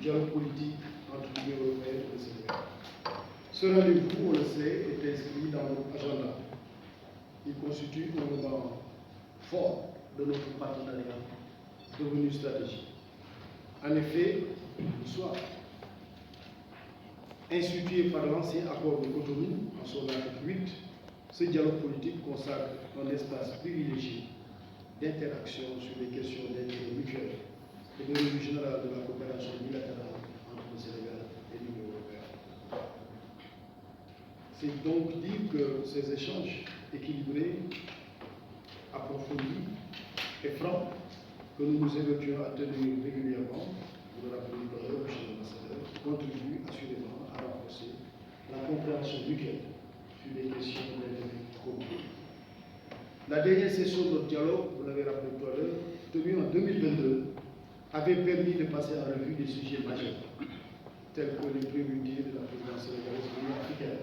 dialogue politique entre l'Union européenne et le Sénégal. Ce rendez-vous, on le sait, est inscrit dans notre agenda. Il constitue un moment fort de notre partenariat devenu stratégique. En effet, le soir, institué par l'ancien accord de Cotonou en son article 8, ce dialogue politique consacre un espace privilégié d'interaction sur les questions d'intérêt mutuel et de revue générale de la coopération bilatérale entre le Sénégal et l'Union européenne. C'est donc dire que ces échanges équilibrés, approfondis et francs que nous nous évertuons à tenir régulièrement, vous le rappelez tout à l'heure, monsieur l'ambassadeur, contribuent assurément à renforcer la compréhension mutuelle sur les questions d'intérêt commun. La dernière session de notre dialogue, vous l'avez rappelé tout à l'heure, tenue en 2022, avait permis de passer en revue des sujets majeurs, tels que les priorités de la présidence sénégalaise de l'Union africaine,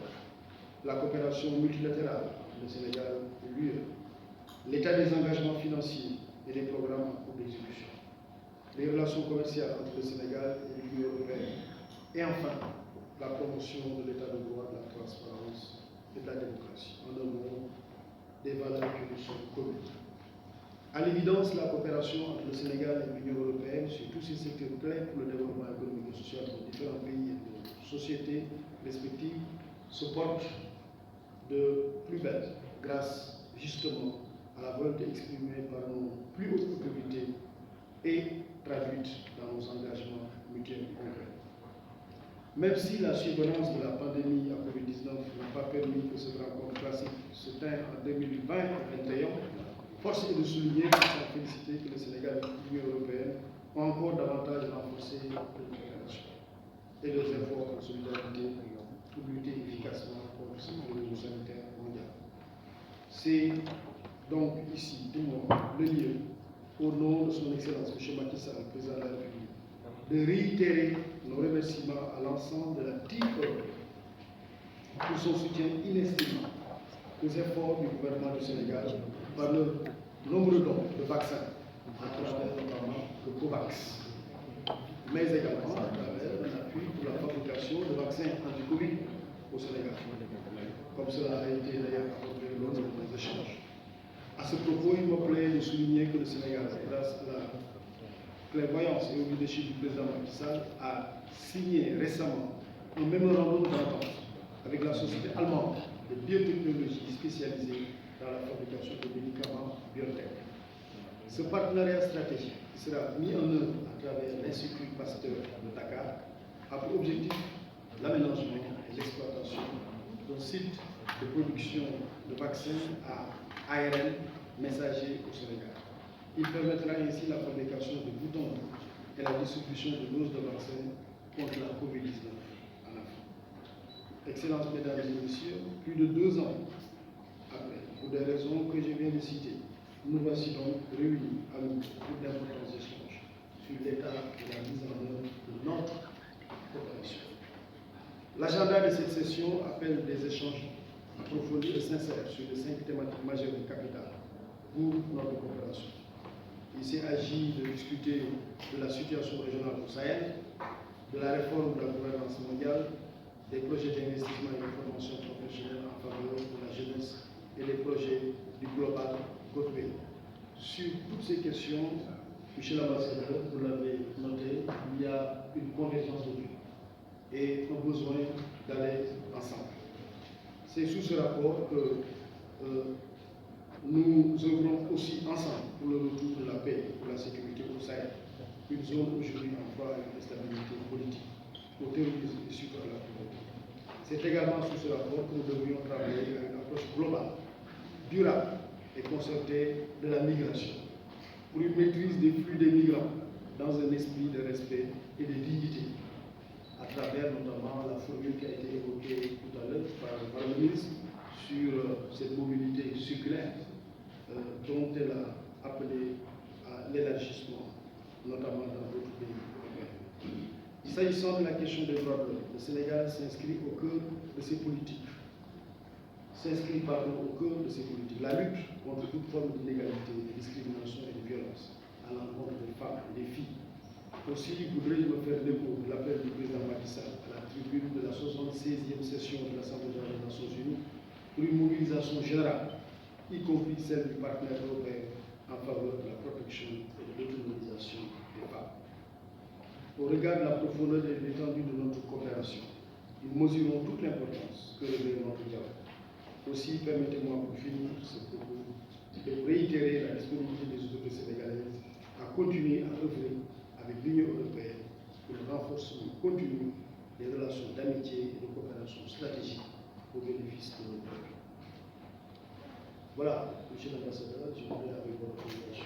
la coopération multilatérale entre le Sénégal et l'UE, l'état des engagements financiers et des programmes en cours d'exécution, les relations commerciales entre le Sénégal et l'Union européenne, et enfin, la promotion de l'état de droit, de la transparence et de la démocratie, en un mot, des valeurs qui nous sont communes. À l'évidence, la coopération entre le Sénégal et l'Union européenne sur tous ces secteurs clés pour le développement économique et social de différents pays et de sociétés respectives se porte de plus belle grâce justement à la volonté exprimée par nos plus hautes autorités et traduite dans nos engagements mutuels concrets. Même si la survenance de la pandémie à Covid-19 n'a pas permis que cette rencontre classique se tienne en 2020 et 2021, force est de souligner sans féliciter que le Sénégal et l'Union européenne ont encore davantage renforcé leur coopération et leurs efforts de solidarité pour lutter efficacement contre ce virus sanitaire mondial. C'est donc ici, du moins, le lieu, au nom de son Excellence M. Macky Sall, président de la République, de réitérer nos remerciements à l'ensemble de la team européenne pour son soutien inestimable aux efforts du gouvernement du Sénégal par le nombreux dons de vaccins, à travers notamment le COVAX, mais également à travers un appui pour la fabrication de vaccins anti-Covid au Sénégal, comme cela a été d'ailleurs apporté lors de nos échanges. À ce propos, il me plaît de souligner que le Sénégal, grâce à la clairvoyance et au leadership du président Macky Sall, a signé récemment un mémorandum d'entente avec la société allemande de biotechnologie spécialisée dans la fabrication de médicaments biotech. Ce partenariat stratégique qui sera mis en œuvre à travers l'Institut Pasteur de Dakar a pour objectif l'aménagement et l'exploitation d'un site de production de vaccins à ARN messager au Sénégal. Il permettra ainsi la fabrication de boutons et la distribution de doses de vaccins contre la Covid-19 en Afrique. Excellences, Mesdames et Messieurs, plus de 2 ans après, pour des raisons que je viens de citer, nous voici donc réunis à nous pour d'importants échanges sur l'état de la mise en œuvre de notre coopération. L'agenda de cette session appelle des échanges approfondis et sincères sur les 5 thématiques majeures et capitales pour notre coopération. Il s'agit de discuter de la situation régionale au Sahel, de la réforme de la gouvernance mondiale, des projets d'investissement et de formation professionnelle en faveur de la jeunesse et des projets du Global Gateway. Sur toutes ces questions, Monsieur l'ambassadeur, vous l'avez noté, il y a une convergence de vues et un besoin d'aller ensemble. C'est sous ce rapport que nous œuvrons aussi ensemble pour le retour de la paix et pour la sécurité au Sahel, une zone aujourd'hui en proie à une instabilité politique, au terrorisme et surtout à la pauvreté. C'est également sous ce rapport que nous devrions travailler à une approche globale, durable et concertée de la migration, pour une maîtrise des flux des migrants dans un esprit de respect et de dignité, à travers notamment la formule qui a été évoquée tout à l'heure par le ministre sur cette mobilité circulaire dont elle a appelé à l'élargissement, notamment dans d'autres pays européens. S'agissant de la question des droits de l'homme, le Sénégal s'inscrit au cœur de ses politiques. La lutte contre toute forme d'inégalité, de discrimination et de violence à l'encontre des femmes et des filles Aussi, voudrais-je me faire l'écho de l'appel du président Macky Sall à la tribune de la 76e session de l'Assemblée générale des Nations Unies pour une mobilisation générale, y compris celle du partenaire européen en faveur de la protection et de l'autonomisation des femmes. Au regard de la profondeur et de l'étendue de notre coopération, nous mesurons toute l'importance que revêt notre dialogue. Aussi, permettez-moi pour finir ce propos de réitérer la disponibilité des autorités sénégalaises à continuer à œuvrer avec l'Union européenne pour le renforcement continu des relations d'amitié et de coopération stratégique au bénéfice de nos peuples. Voilà, Monsieur l'ambassadeur, je voudrais avec votre autorisation